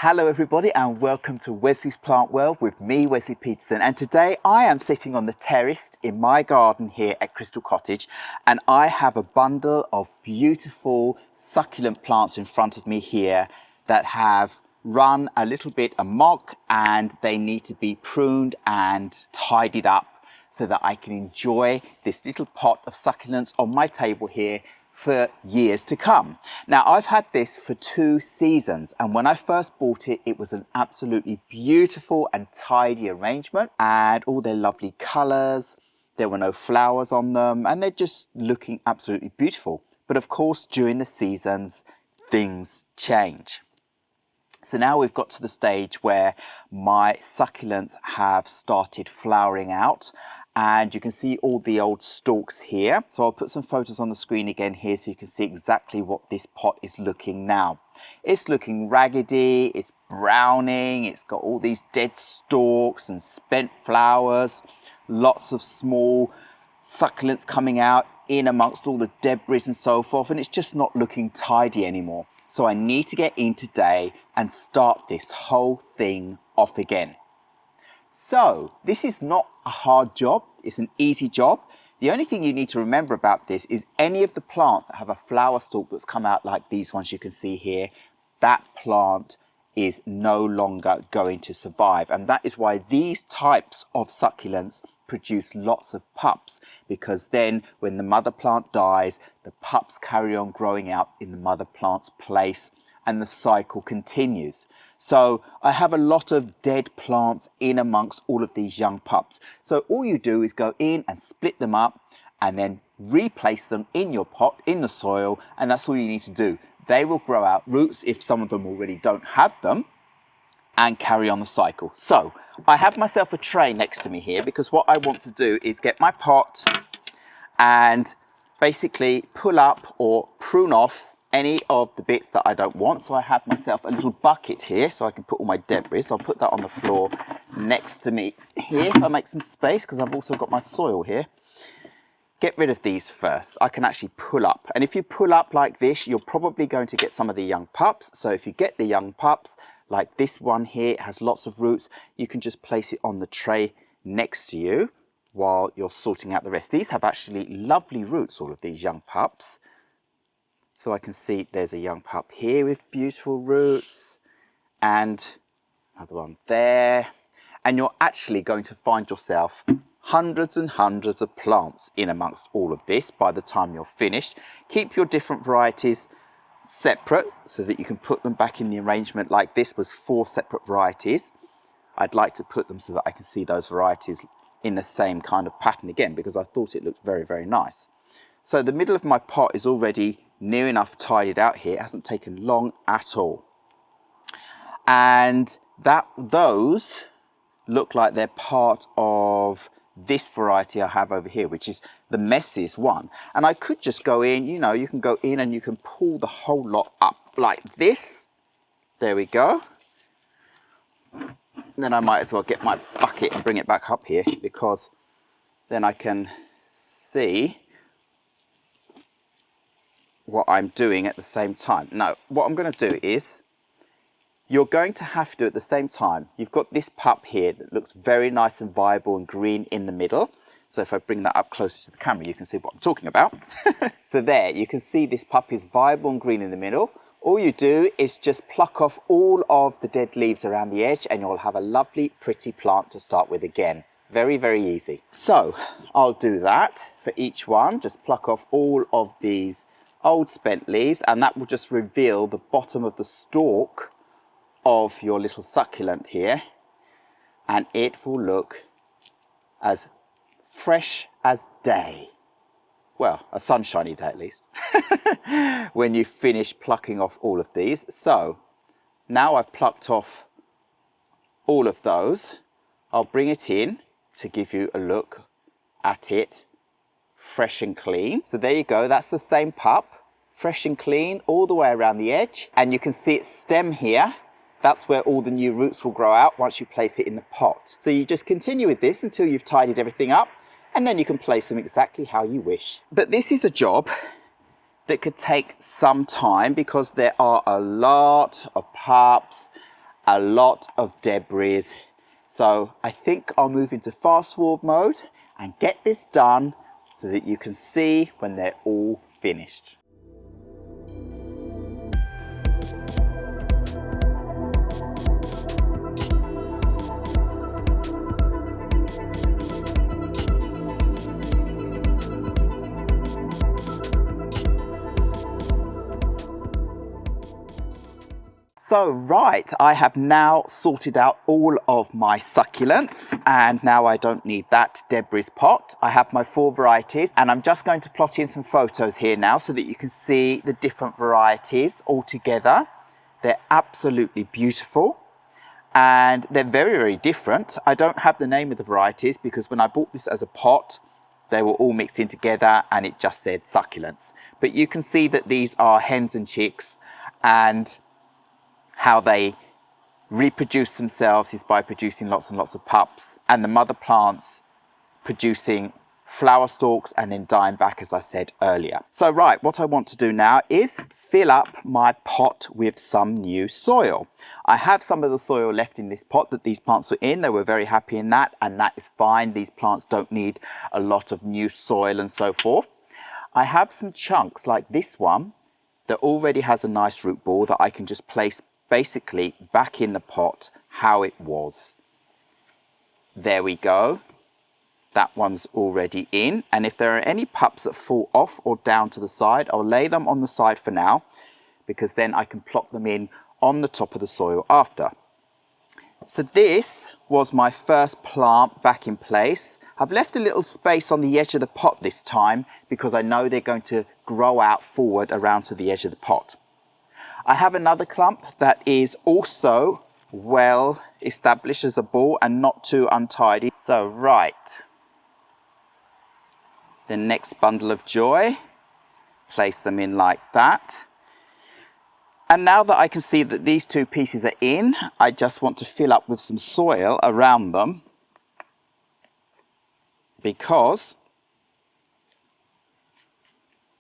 Hello everybody and welcome to Wesley's Plant World with me, Wesley Peterson, and today I am sitting on the terrace in my garden here at Crystal Cottage, and I have a bundle of beautiful succulent plants in front of me here that have run a little bit amok and they need to be pruned and tidied up so that I can enjoy this little pot of succulents on my table here for years to come. Now, I've had this for 2 seasons, and when I first bought it, it was an absolutely beautiful and tidy arrangement and all their lovely colours. There were no flowers on them and they're just looking absolutely beautiful. But of course, during the seasons, things change. So now we've got to the stage where my succulents have started flowering out, and you can see all the old stalks here. So I'll put some photos on the screen again here so you can see exactly what this pot is looking now. It's looking raggedy, it's browning, it's got all these dead stalks and spent flowers, lots of small succulents coming out in amongst all the debris and so forth, and it's just not looking tidy anymore. So I need to get in today and start this whole thing off again. So this is not a hard job, it's an easy job. The only thing you need to remember about this is any of the plants that have a flower stalk that's come out like these ones you can see here, that plant is no longer going to survive. And that is why these types of succulents produce lots of pups, because then when the mother plant dies, the pups carry on growing out in the mother plant's place and the cycle continues. So I have a lot of dead plants in amongst all of these young pups. So all you do is go in and split them up and then replace them in your pot, in the soil, and that's all you need to do. They will grow out roots if some of them already don't have them and carry on the cycle. So I have myself a tray next to me here because what I want to do is get my pot and basically pull up or prune off any of the bits that I don't want. So I have myself a little bucket here so I can put all my debris. So I'll put that on the floor next to me here if I make some space, because I've also got my soil here. Get rid of these first. I can actually pull up, and if you pull up like this, you're probably going to get some of the young pups. So if you get the young pups like this one here, it has lots of roots, you can just place it on the tray next to you while you're sorting out the rest. These have actually lovely roots, all of these young pups. So I can see there's a young pup here with beautiful roots and another one there. And you're actually going to find yourself hundreds and hundreds of plants in amongst all of this by the time you're finished. Keep your different varieties separate so that you can put them back in the arrangement. Like this was 4 separate varieties. I'd like to put them so that I can see those varieties in the same kind of pattern again, because I thought it looked very, very nice. So the middle of my pot is already near enough tidied out here. It hasn't taken long at all. And those look like they're part of this variety I have over here, which is the messiest one. And I could just go in, you know, you can go in and you can pull the whole lot up like this. There we go. And then I might as well get my bucket and bring it back up here, because then I can see what I'm doing at the same time. Now, what I'm going to do is, you're going to have to, at the same time, you've got this pup here that looks very nice and viable and green in the middle. So if I bring that up closer to the camera, you can see what I'm talking about. So there, you can see this pup is viable and green in the middle. All you do is just pluck off all of the dead leaves around the edge and you'll have a lovely, pretty plant to start with again. Very, very easy. So I'll do that for each one. Just pluck off all of these old spent leaves, and that will just reveal the bottom of the stalk of your little succulent here, and it will look as fresh as day. Well, a sunshiny day at least, when you finish plucking off all of these. So now I've plucked off all of those, I'll bring it in to give you a look at it fresh and clean. So there you go, that's the same pup, fresh and clean all the way around the edge. And you can see its stem here. That's where all the new roots will grow out once you place it in the pot. So you just continue with this until you've tidied everything up, and then you can place them exactly how you wish. But this is a job that could take some time because there are a lot of pups a lot of debris. So I think I'll move into fast forward mode and get this done so that you can see when they're all finished. So right, I have now sorted out all of my succulents and now I don't need that debris pot. I have my 4 varieties and I'm just going to plot in some photos here now so that you can see the different varieties all together. They're absolutely beautiful and they're very, very different. I don't have the name of the varieties because when I bought this as a pot, they were all mixed in together and it just said succulents. But you can see that these are hens and chicks, and how they reproduce themselves is by producing lots and lots of pups, and the mother plants producing flower stalks and then dying back, as I said earlier. So right, what I want to do now is fill up my pot with some new soil. I have some of the soil left in this pot that these plants were in. They were very happy in that, and that is fine. These plants don't need a lot of new soil and so forth. I have some chunks like this one that already has a nice root ball that I can just place basically back in the pot how it was. There we go. That one's already in, and if there are any pups that fall off or down to the side, I'll lay them on the side for now because then I can plop them in on the top of the soil after. So this was my first plant back in place. I've left a little space on the edge of the pot this time because I know they're going to grow out forward around to the edge of the pot. I have another clump that is also well established as a ball and not too untidy. So right, the next bundle of joy, place them in like that. And now that I can see that these 2 pieces are in, I just want to fill up with some soil around them because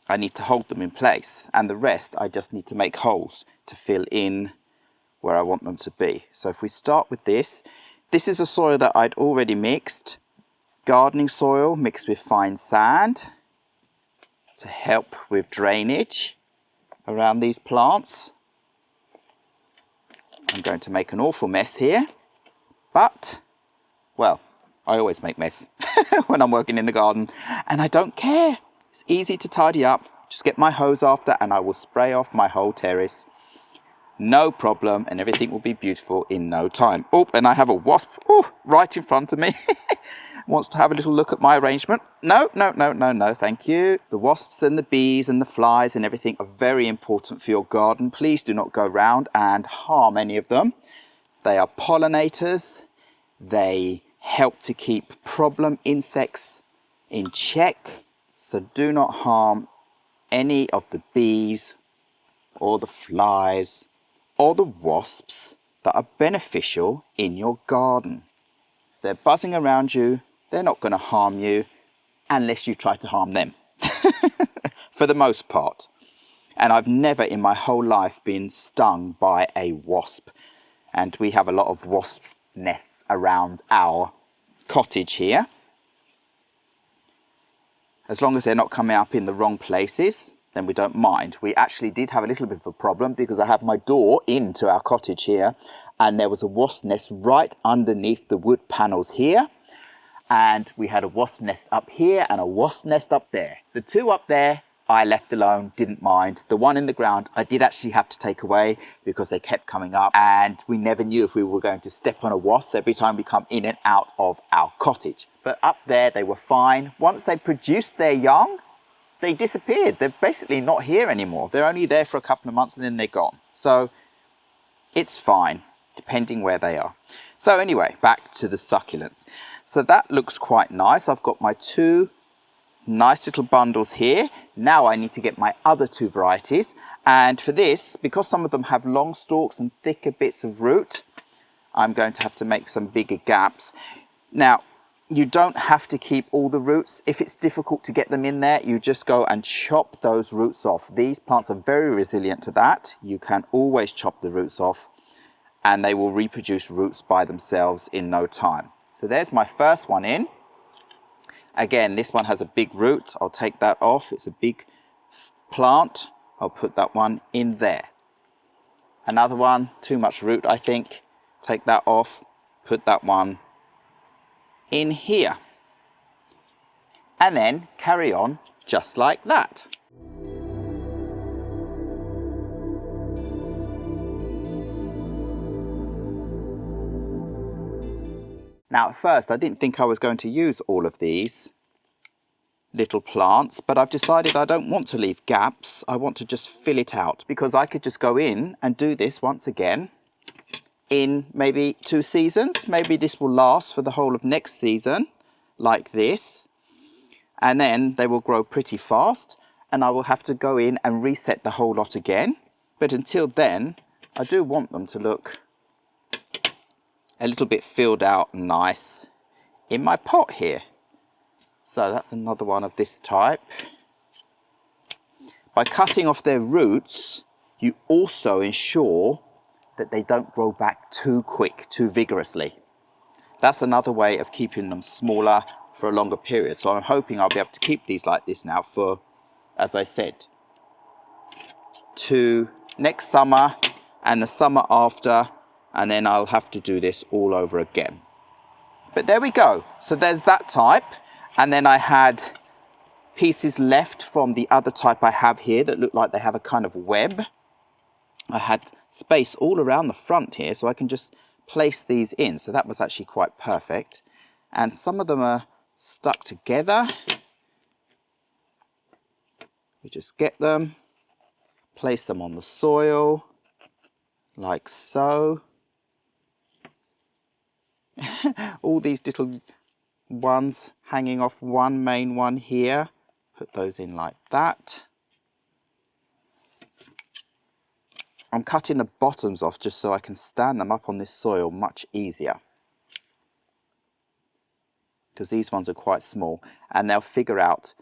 I need to hold them in place, and the rest I just need to make holes to fill in where I want them to be. So if we start with this, this is a soil that I'd already mixed, gardening soil mixed with fine sand to help with drainage around these plants. I'm going to make an awful mess here, but, well, I always make mess when I'm working in the garden, and I don't care. It's easy to tidy up. Just get my hose after and I will spray off my whole terrace. No problem, and everything will be beautiful in no time. Oh, and I have a wasp right in front of me. Wants to have a little look at my arrangement. No, no, no, no, no, thank you. The wasps and the bees and the flies and everything are very important for your garden. Please do not go round and harm any of them. They are pollinators. They help to keep problem insects in check. So do not harm any of the bees or the flies or the wasps that are beneficial in your garden. They're buzzing around you. They're not going to harm you unless you try to harm them, for the most part. And I've never in my whole life been stung by a wasp. And we have a lot of wasp nests around our cottage here. As long as they're not coming up in the wrong places, then we don't mind. We actually did have a little bit of a problem because I have my door into our cottage here and there was a wasp nest right underneath the wood panels here. And we had a wasp nest up here and a wasp nest up there. The 2 up there, I left alone, didn't mind. The one in the ground, I did actually have to take away because they kept coming up and we never knew if we were going to step on a wasp every time we come in and out of our cottage. But up there, they were fine. Once they produced their young, they disappeared. They're basically not here anymore. They're only there for a couple of months and then they're gone. So it's fine, depending where they are. So anyway, back to the succulents. So that looks quite nice. I've got my 2 nice little bundles here. Now I need to get my other 2 varieties. And for this, because some of them have long stalks and thicker bits of root, I'm going to have to make some bigger gaps. Now, you don't have to keep all the roots. If it's difficult to get them in there, you just go and chop those roots off. These plants are very resilient to that. You can always chop the roots off and they will reproduce roots by themselves in no time. So there's my first one in. Again, this one has a big root. I'll take that off. It's a big plant. I'll put that one in there. Another one, too much root, I think. Take that off, put that one in here. And then carry on just like that. Now at first I didn't think I was going to use all of these little plants, but I've decided I don't want to leave gaps. I want to just fill it out, because I could just go in and do this once again in maybe 2 seasons. Maybe this will last for the whole of next season like this, and then they will grow pretty fast and I will have to go in and reset the whole lot again. But until then, I do want them to look a little bit filled out and nice in my pot here. So that's another one of this type. By cutting off their roots, you also ensure that they don't grow back too quick, too vigorously. That's another way of keeping them smaller for a longer period. So I'm hoping I'll be able to keep these like this now for, as I said, to next summer and the summer after, and then I'll have to do this all over again. But there we go. So there's that type. And then I had pieces left from the other type I have here that look like they have a kind of web. I had space all around the front here, so I can just place these in. So that was actually quite perfect. And some of them are stuck together. We just get them, place them on the soil, like so. All these little ones hanging off one main one here, put those in like that. I'm cutting the bottoms off just so I can stand them up on this soil much easier, because these ones are quite small and they'll figure out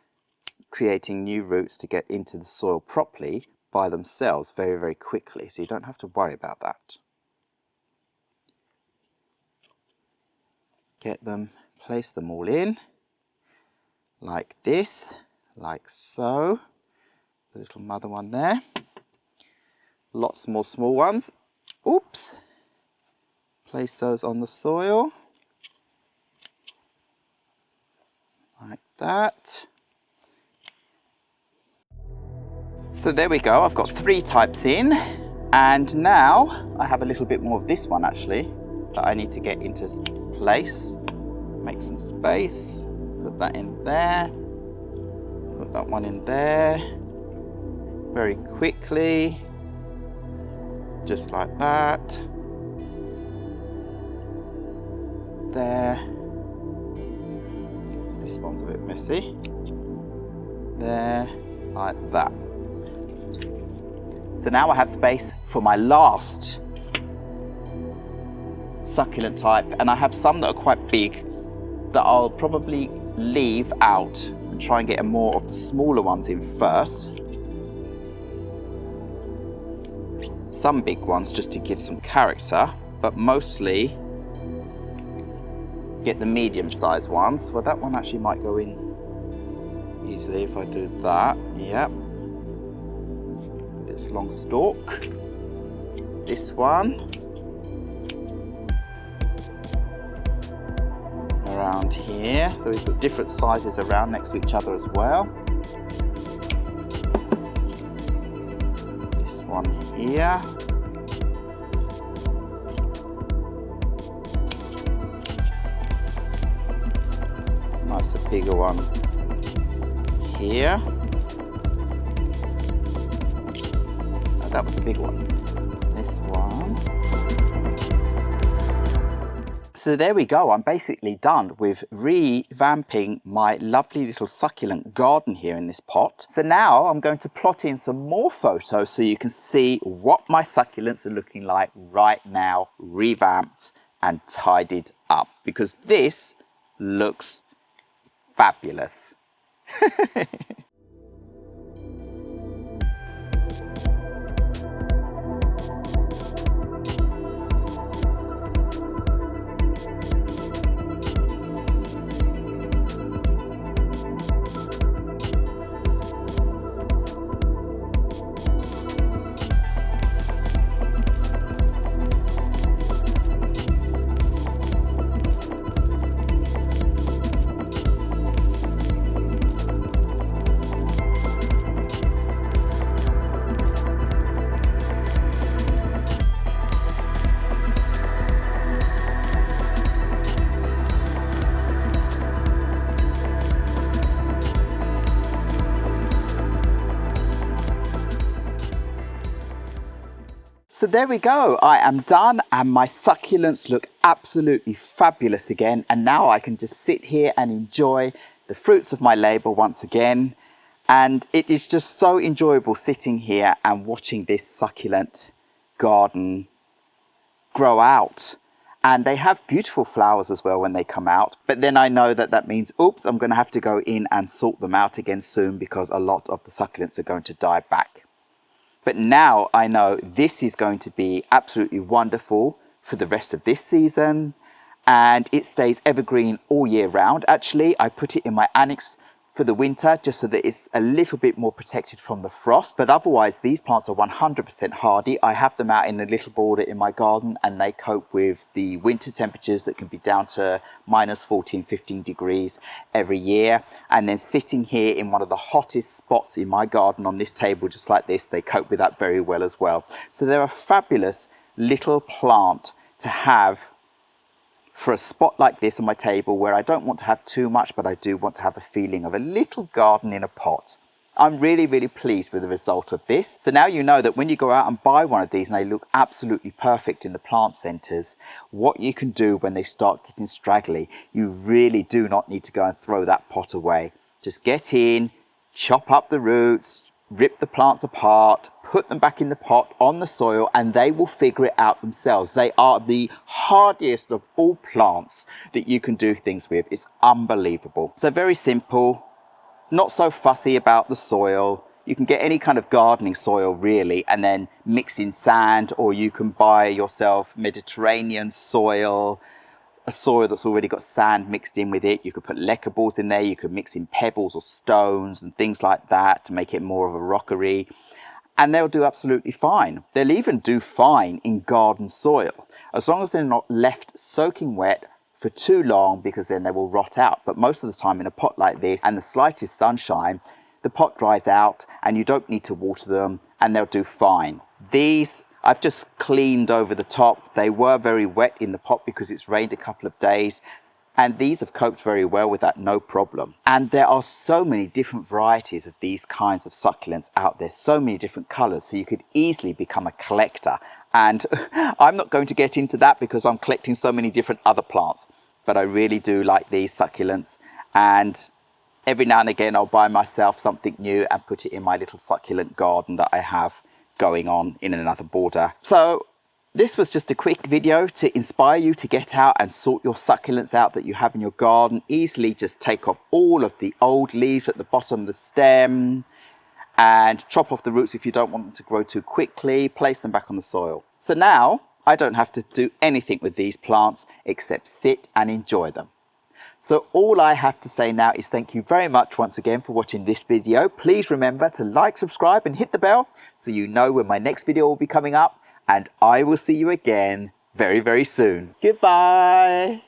creating new roots to get into the soil properly by themselves very, very quickly, so you don't have to worry about that. Get them, place them all in like this, like so. The little mother one there. Lots more small ones. Oops. Place those on the soil like that. So there we go. I've got 3 types in, and now I have a little bit more of this one actually that I need to get into place. Make some space, put that in there, put that one in there very quickly, just like that. There. This one's a bit messy. There, like that. So now I have space for my last succulent type, and I have some that are quite big that I'll probably leave out and try and get more of the smaller ones in first. Some big ones just to give some character, but mostly get the medium-sized ones. Well, that one actually might go in easily if I do that. Yep. This long stalk. This one. Around here, so we've got different sizes around next to each other as well. This one here. Nice, a bigger one here. Oh, that was a big one. This one. So there we go, I'm basically done with revamping my lovely little succulent garden here in this pot. So now I'm going to plot in some more photos so you can see what my succulents are looking like right now, revamped and tidied up, because this looks fabulous. So there we go, I am done and my succulents look absolutely fabulous again, and now I can just sit here and enjoy the fruits of my labour once again. And it is just so enjoyable sitting here and watching this succulent garden grow out. And they have beautiful flowers as well when they come out. But then I know that that means, oops, I'm going to have to go in and sort them out again soon because a lot of the succulents are going to die back. But now I know this is going to be absolutely wonderful for the rest of this season. And it stays evergreen all year round. Actually, I put it in my annex for the winter just so that it's a little bit more protected from the frost. But otherwise, these plants are 100% hardy. I have them out in a little border in my garden and they cope with the winter temperatures that can be down to minus 14, 15 degrees every year. And then sitting here in one of the hottest spots in my garden on this table, just like this, they cope with that very well as well. So they're a fabulous little plant to have for a spot like this on my table where I don't want to have too much, but I do want to have a feeling of a little garden in a pot. I'm really, really pleased with the result of this. So now you know that when you go out and buy one of these and they look absolutely perfect in the plant centres, what you can do when they start getting straggly, you really do not need to go and throw that pot away. Just get in, chop up the roots, rip the plants apart, put them back in the pot on the soil, and they will figure it out themselves. They are the hardiest of all plants that you can do things with. It's unbelievable. So very simple, not so fussy about the soil. You can get any kind of gardening soil really and then mix in sand, or you can buy yourself Mediterranean soil, a soil that's already got sand mixed in with it. You could put leca balls in there, you could mix in pebbles or stones and things like that to make it more of a rockery, and they'll do absolutely fine. They'll even do fine in garden soil, as long as they're not left soaking wet for too long, because then they will rot out. But most of the time in a pot like this and the slightest sunshine, the pot dries out and you don't need to water them and they'll do fine. These I've just cleaned over the top. They were very wet in the pot because it's rained a couple of days, and these have coped very well with that, no problem. And there are so many different varieties of these kinds of succulents out there, so many different colours, so you could easily become a collector. And I'm not going to get into that because I'm collecting so many different other plants, but I really do like these succulents, and every now and again I'll buy myself something new and put it in my little succulent garden that I have going on in another border. So this was just a quick video to inspire you to get out and sort your succulents out that you have in your garden. Easily just take off all of the old leaves at the bottom of the stem and chop off the roots if you don't want them to grow too quickly. Place them back on the soil. So now I don't have to do anything with these plants except sit and enjoy them. So all I have to say now is thank you very much once again for watching this video. Please remember to like, subscribe and hit the bell so you know when my next video will be coming up, and I will see you again very, very soon. Goodbye.